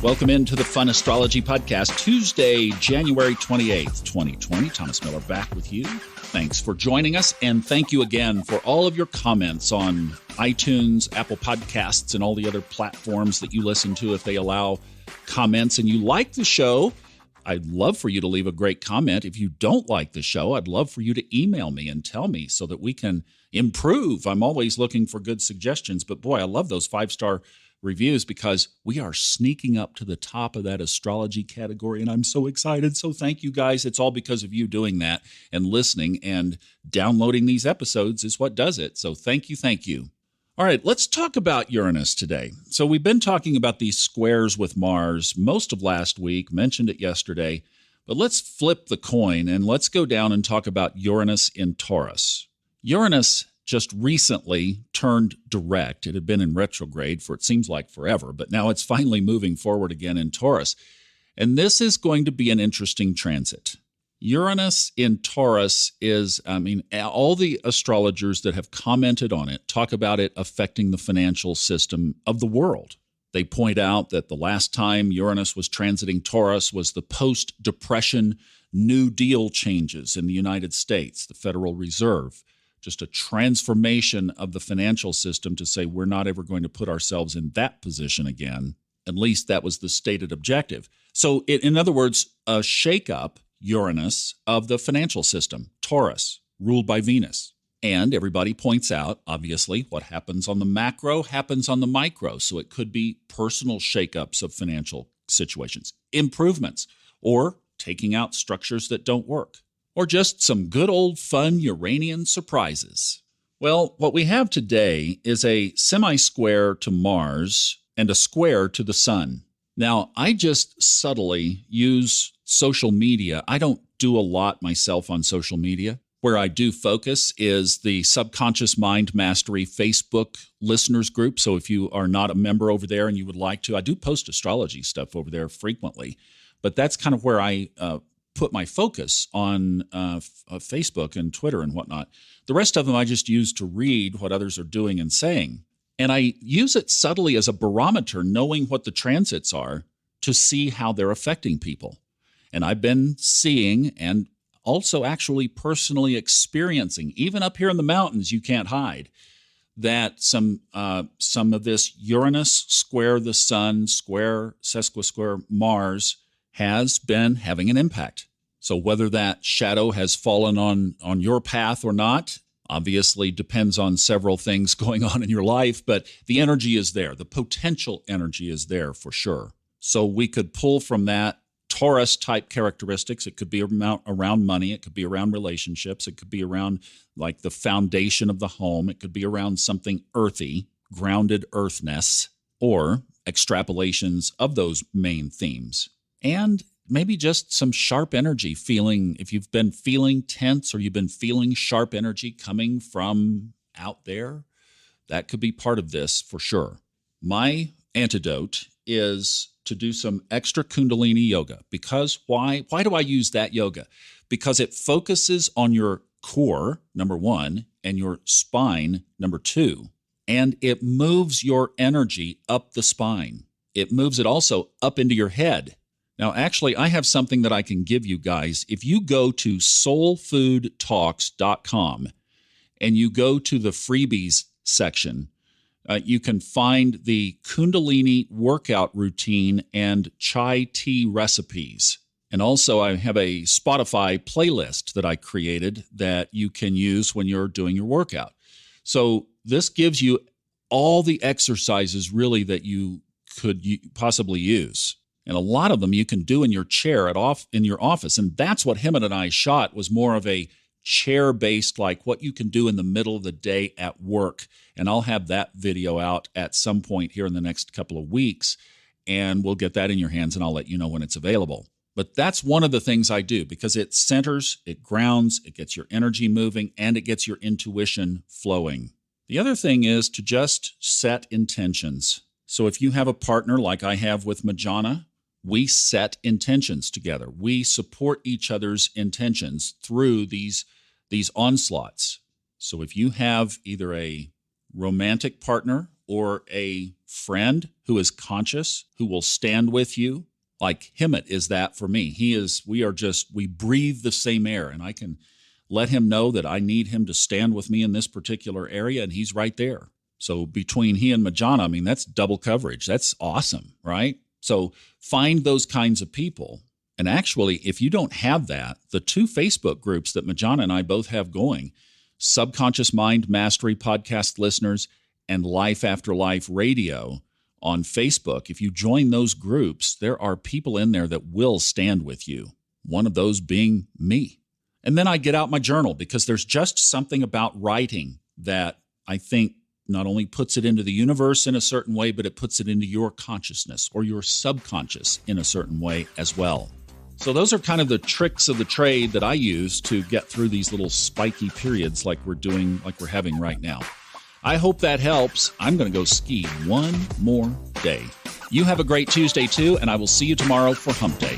Welcome into the Fun Astrology Podcast, Tuesday, January 28th, 2020. Thomas Miller back with you. Thanks for joining us, and thank you again for all of your comments on iTunes, Apple Podcasts, and all the other platforms that you listen to if they allow comments and you like the show. I'd love for you to leave a great comment. If you don't like the show, I'd love for you to email me and tell me so that we can improve. I'm always looking for good suggestions, but boy, I love those 5-star reviews because we are sneaking up to the top of that astrology category, and I'm so excited. So thank you guys. It's all because of you doing that and listening, and downloading these episodes is what does it. So thank you, thank you. All right, let's talk about Uranus today. So we've been talking about these squares with Mars most of last week, mentioned it yesterday, but let's flip the coin and let's go down and talk about Uranus in Taurus. Uranus just recently turned direct. It had been in retrograde for, it seems like, forever, but now it's finally moving forward again in Taurus. And this is going to be an interesting transit. Uranus in Taurus is, all the astrologers that have commented on it talk about it affecting the financial system of the world. They point out that the last time Uranus was transiting Taurus was the post-Depression New Deal changes in the United States, the Federal Reserve. Just a transformation of the financial system to say we're not ever going to put ourselves in that position again. At least that was the stated objective. So in other words, a shakeup, Uranus, of the financial system, Taurus, ruled by Venus. And everybody points out, obviously, what happens on the macro happens on the micro. So it could be personal shakeups of financial situations, improvements, or taking out structures that don't work, or just some good old fun Uranian surprises. Well, what we have today is a semi-square to Mars and a square to the Sun. Now, I just subtly use social media. I don't do a lot myself on social media. Where I do focus is the Subconscious Mind Mastery Facebook listeners group. So if you are not a member over there and you would like to, I do post astrology stuff over there frequently. But that's kind of where I put my focus on Facebook and Twitter and whatnot. The rest of them I just use to read what others are doing and saying. And I use it subtly as a barometer, knowing what the transits are, to see how they're affecting people. And I've been seeing and also actually personally experiencing, even up here in the mountains, you can't hide, that some of this Uranus square the Sun, square sesquisquare Mars has been having an impact. So whether that shadow has fallen on your path or not, obviously depends on several things going on in your life, but the energy is there. The potential energy is there for sure. So we could pull from that Taurus-type characteristics. It could be around money. It could be around relationships. It could be around like the foundation of the home. It could be around something earthy, grounded earthness, or extrapolations of those main themes. And maybe just some sharp energy feeling, if you've been feeling tense or you've been feeling sharp energy coming from out there, that could be part of this for sure. My antidote is to do some extra Kundalini yoga. Because why do I use that yoga? Because it focuses on your core, number one, and your spine, number two, and it moves your energy up the spine. It moves it also up into your head. Now, actually, I have something that I can give you guys. If you go to soulfoodtalks.com and you go to the freebies section, you can find the Kundalini workout routine and chai tea recipes. And also, I have a Spotify playlist that I created that you can use when you're doing your workout. So this gives you all the exercises really that you could possibly use. And a lot of them you can do in your chair in your office. And that's what Hemant and I shot, was more of a chair-based, like what you can do in the middle of the day at work. And I'll have that video out at some point here in the next couple of weeks. And we'll get that in your hands and I'll let you know when it's available. But that's one of the things I do because it centers, it grounds, it gets your energy moving, and it gets your intuition flowing. The other thing is to just set intentions. So if you have a partner like I have with Majana, we set intentions together. We support each other's intentions through these onslaughts. So if you have either a romantic partner or a friend who is conscious, who will stand with you, like Himmet is that for me. We breathe the same air, and I can let him know that I need him to stand with me in this particular area, and he's right there. So between he and Majana, I mean, that's double coverage. That's awesome, right? So find those kinds of people. And actually, if you don't have that, the 2 Facebook groups that Majana and I both have going, Subconscious Mind Mastery podcast listeners and Life After Life Radio on Facebook, if you join those groups, there are people in there that will stand with you, one of those being me. And then I get out my journal, because there's just something about writing that I think not only puts it into the universe in a certain way, but it puts it into your consciousness or your subconscious in a certain way as well. So those are kind of the tricks of the trade that I use to get through these little spiky periods like we're having right now. I hope that helps. I'm going to go ski one more day. You have a great Tuesday too, and I will see you tomorrow for Hump Day.